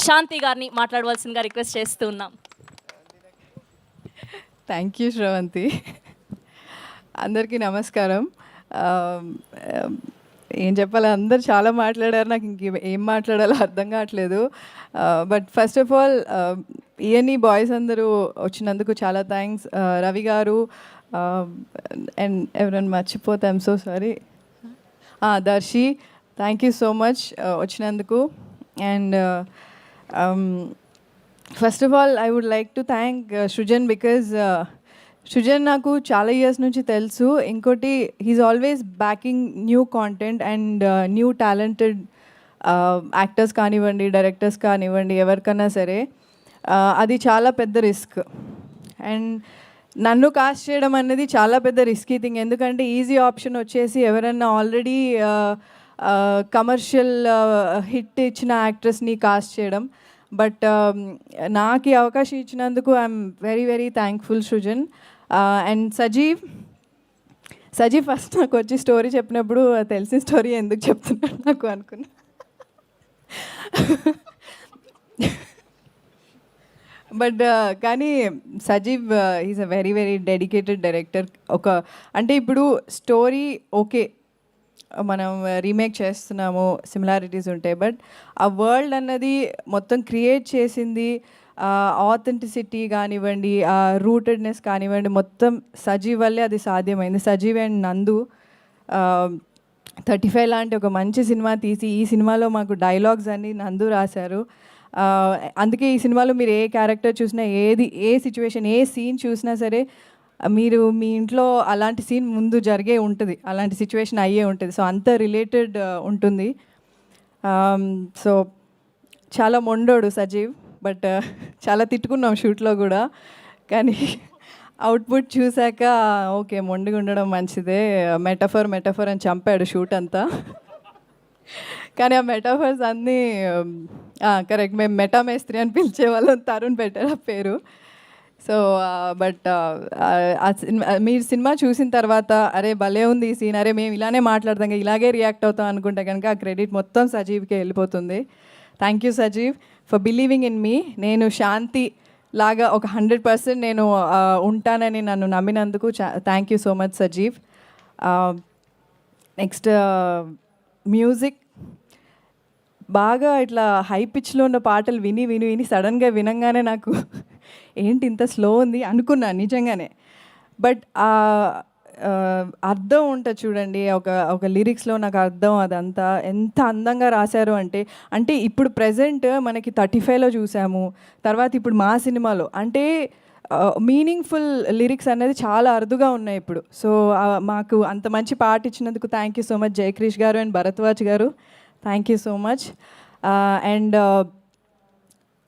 శాంతి గారిని మాట్లాడవలసిందిగా రిక్వెస్ట్ చేస్తూ ఉన్నాం. Thank you Sravanthi. అందరికీ నమస్కారం. ఏం చెప్పాలి, అందరు చాలా మాట్లాడారు, నాకు ఇంక ఏం మాట్లాడాలో అర్థం కావట్లేదు. But first of all ENE boys అందరూ వచ్చినందుకు చాలా థ్యాంక్స్. రవి గారు అండ్ ఎవరైనా మర్చిపోతే I'm so sorry. Darshi, thank you so much వచ్చినందుకు. And first of all I would like to thank Srujan because Srujan నాకు చాలా ఇయర్స్ నుంచి తెలుసు. ఇంకోటి he's always backing new content and new talented actors కానివ్వండి, డైరెక్టర్స్ కానివ్వండి, ఎవరికన్నా సరే. అది చాలా పెద్ద రిస్క్. అండ్ నన్ను కాస్ట్ చేయడం అనేది చాలా పెద్ద రిస్కీ థింగ్. ఎందుకంటే ఈజీ ఆప్షన్ వచ్చేసి ఎవరన్నా ఆల్రెడీ కమర్షియల్ హిట్ ఇచ్చిన యాక్ట్రెస్ని కాస్ట్ చేయడం. బట్ నాకు ఈ అవకాశం ఇచ్చినందుకు I'm very very thankful Srujan. And Sajeev first నాకు వచ్చి స్టోరీ చెప్పినప్పుడు తెలిసిన స్టోరీ ఎందుకు చెప్తున్నాడు నాకు అనుకున్నా. బట్ కానీ Sajeev is a very very dedicated director. అంటే ఇప్పుడు స్టోరీ ఓకే, మనం రీమేక్ చేస్తున్నాము, సిమిలారిటీస్ ఉంటాయి, బట్ ఆ వరల్డ్ అన్నది మొత్తం క్రియేట్ చేసింది, ఆథెంటిసిటీ కానివ్వండి, ఆ రూటెడ్నెస్ కానివ్వండి, మొత్తం సజీవ్ వల్లే అది సాధ్యమైంది. సజీవ్ అండ్ నందు 35 లాంటి ఒక మంచి సినిమా తీసి ఈ సినిమాలో మాకు డైలాగ్స్ అన్ని నందు రాశారు. అందుకే ఈ సినిమాలో మీరు ఏ క్యారెక్టర్ చూసినా, ఏ సిచ్యువేషన్, ఏ సీన్ చూసినా సరే మీరు మీ ఇంట్లో అలాంటి సీన్ ముందు జరిగే ఉంటుంది, అలాంటి సిచ్యువేషన్ అయ్యే ఉంటుంది. సో అంత రిలేటెడ్ ఉంటుంది. సో చాలా మొండోడు సజీవ్, బట్ చాలా తిట్టుకున్నాం షూట్లో కూడా. కానీ అవుట్పుట్ చూశాక ఓకే, మొండిగా ఉండడం మంచిదే, మెటఫర్ అని చంపాడు షూట్ అంతా. కానీ ఆ మెటాఫర్స్ అన్నీ కరెక్ట్. మేము మెటామేస్త్రి అని పిలిచేవాళ్ళం, తరుణ్ పెట్టారు ఆ పేరు. సో బట్ మీరు సినిమా చూసిన తర్వాత అరే భలే ఉంది ఈ సీన్, అరే మేము ఇలానే మాట్లాడతాం, ఇలాగే రియాక్ట్ అవుతాం అనుకుంటే కనుక ఆ క్రెడిట్ మొత్తం సజీవ్కే వెళ్ళిపోతుంది. Thank you Sajeev for believing in me. నేను శాంతి లాగా ఒక 100% నేను ఉంటానని నన్ను నమ్మినందుకు thank you so much Sajeev. Next music బాగా ఇట్లా హై పిచ్లో ఉన్న పాటలు విని సడన్గా వినంగానే నాకు ఏంటి ఇంత స్లో ఉంది అనుకున్నాను నిజంగానే. బట్ అర్థం ఉంటుంది చూడండి, ఒక లిరిక్స్లో నాకు అర్థం, అదంతా ఎంత అందంగా రాశారు అంటే ఇప్పుడు ప్రజెంట్ మనకి 35లో చూసాము, తర్వాత ఇప్పుడు మా సినిమాలో అంటే మీనింగ్ఫుల్ లిరిక్స్ అనేది చాలా అరుదుగా ఉన్నాయి ఇప్పుడు. సో మాకు అంత మంచి పాట ఇచ్చినందుకు thank you so much Jaykrish గారు అండ్ భరద్వాజ్ గారు, thank you so much. And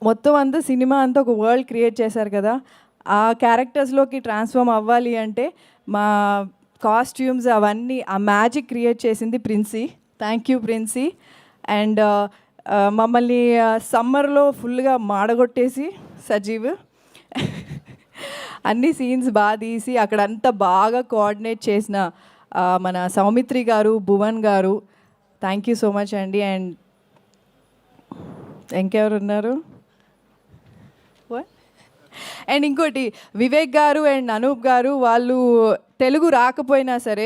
మొత్తం అంతా సినిమా అంతా ఒక వరల్డ్ క్రియేట్ చేశారు కదా, ఆ క్యారెక్టర్స్లోకి ట్రాన్స్ఫార్మ్ అవ్వాలి అంటే మా కాస్ట్యూమ్స్ అవన్నీ ఆ మ్యాజిక్ క్రియేట్ చేసింది Princy. Thank you Princy. And మమ్మల్ని సమ్మర్లో ఫుల్గా మాడగొట్టేసి సజీవ్ అన్ని సీన్స్ బాగా తీసి అక్కడంతా బాగా కోఆర్డినేట్ చేసిన మన సౌమిత్రి గారు, భువన్ గారు, థ్యాంక్ యూ సో మచ్ అండి. అండ్ ఇంకెవరు ఉన్నారు, అండ్ ఇంకోటి వివేక్ గారు అండ్ అనూప్ గారు, వాళ్ళు తెలుగు రాకపోయినా సరే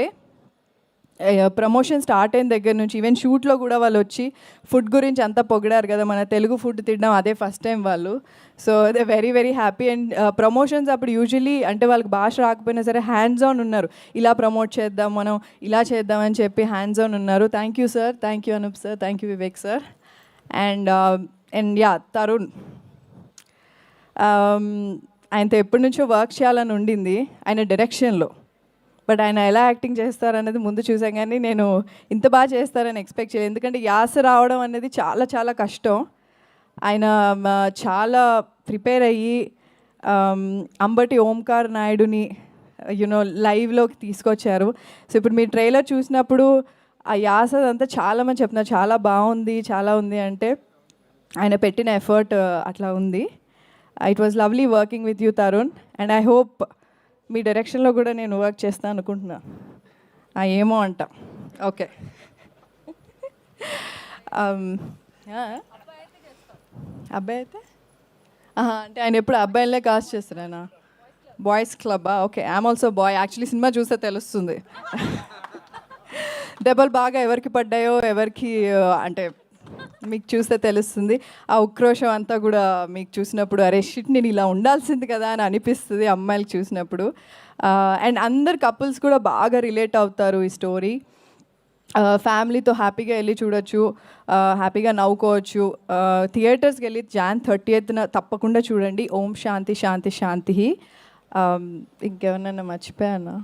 ప్రమోషన్ స్టార్ట్ అయిన దగ్గర నుంచి ఈవెన్ షూట్లో కూడా వాళ్ళు వచ్చి ఫుడ్ గురించి అంతా పొగిడారు కదా, మన తెలుగు ఫుడ్ తినడం అదే ఫస్ట్ టైం వాళ్ళు. So they very very happy. And promotions అప్పుడు యూజువలీ అంటే వాళ్ళకి భాష రాకపోయినా సరే హ్యాండ్స్ ఆన్ ఉన్నారు, ఇలా ప్రమోట్ చేద్దాం, మనం ఇలా చేద్దామని చెప్పి హ్యాండ్స్ ఆన్ ఉన్నారు. Thank you sir, thank you Anoop sir, thank you Vivek sir. And yeah Tarun, ఆయనతో ఎప్పటి నుంచో వర్క్ చేయాలని ఉండింది ఆయన డైరెక్షన్లో, బట్ ఆయన ఎలా యాక్టింగ్ చేస్తారనేది ముందు చూసాం, కానీ నేను ఇంత బాగా చేస్తారని ఎక్స్పెక్ట్ చేయలేదు. ఎందుకంటే యాస రావడం అనేది చాలా చాలా కష్టం. ఆయన చాలా ప్రిపేర్ అయ్యి అంబటి ఓంకార్ నాయుడుని లైవ్లోకి తీసుకొచ్చారు. సో ఇప్పుడు మీ ట్రైలర్ చూసినప్పుడు ఆ యాస అంతా చాలామంది చెప్తున్నారు చాలా బాగుంది, చాలా ఉంది అంటే ఆయన పెట్టిన ఎఫర్ట్ అట్లా ఉంది. It was lovely working with you Tarun, and I hope మీ డైరెక్షన్లో కూడా నేను వర్క్ చేస్తాను అనుకుంటున్నా. ఏమో అంట. ఓకే. అబ్బాయి అయితే అంటే ఆయన ఎప్పుడు అబ్బాయిలనే కాస్ట్ చేస్తున్నానా? బాయ్స్ క్లబ్బా? Okay, I'm also boy. Actually cinema చూస్తే తెలుస్తుంది. దెబ్బలు బాగా ఎవరికి పడ్డాయో ఎవరికి అంటే మీకు చూస్తే తెలుస్తుంది. ఆ ఉక్రోషం అంతా కూడా మీకు చూసినప్పుడు అరే షిట్ నేను ఇలా ఉండాల్సింది కదా అని అనిపిస్తుంది అమ్మాయిలకు చూసినప్పుడు. అండ్ అందరు కపుల్స్ కూడా బాగా రిలేట్ అవుతారు ఈ స్టోరీ. ఫ్యామిలీతో హ్యాపీగా వెళ్ళి చూడొచ్చు, హ్యాపీగా నవ్వుకోవచ్చు. థియేటర్స్కి వెళ్ళి Jan 30th తప్పకుండా చూడండి. ఓం శాంతి శాంతి శాంతి. ఇంకేమన్నా మర్చిపోయానా?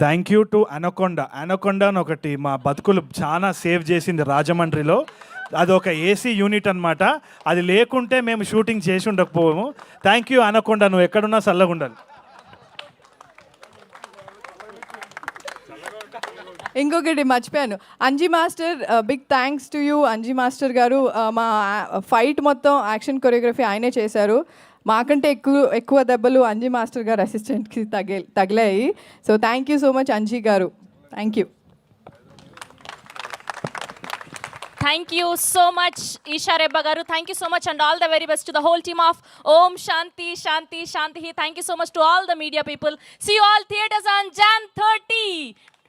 Thank you to anaconda. Anaconda అని ఒకటి మా బతుకులు చాలా సేవ్ చేసింది రాజమండ్రిలో. అది ఒక ఏసీ యూనిట్ అనమాట. అది లేకుంటే మేము షూటింగ్ చేసి ఉండకపోము. థ్యాంక్ యూ అనకొండ, నువ్వు ఎక్కడున్నా చల్లగా ఉండాలి. ఇంకొకటి మర్చిపోయాను, Anji master, big thanks to you Anji master గారు. మా ఫైట్ మొత్తం యాక్షన్ కొరియోగ్రఫీ ఆయనే చేశారు. మాకంటే ఎక్కువ దెబ్బలు అంజీ మాస్టర్ గారు అసిస్టెంట్కి తగిలాయి. So thank you so much Anji garu. Thank you. Thank you so much, Isha Rebba garu. Thank you so much and all the very best to the whole team of Om Shanti Shanti Shanti. Thank you so much to all the media people. See you all theaters on Jan 30.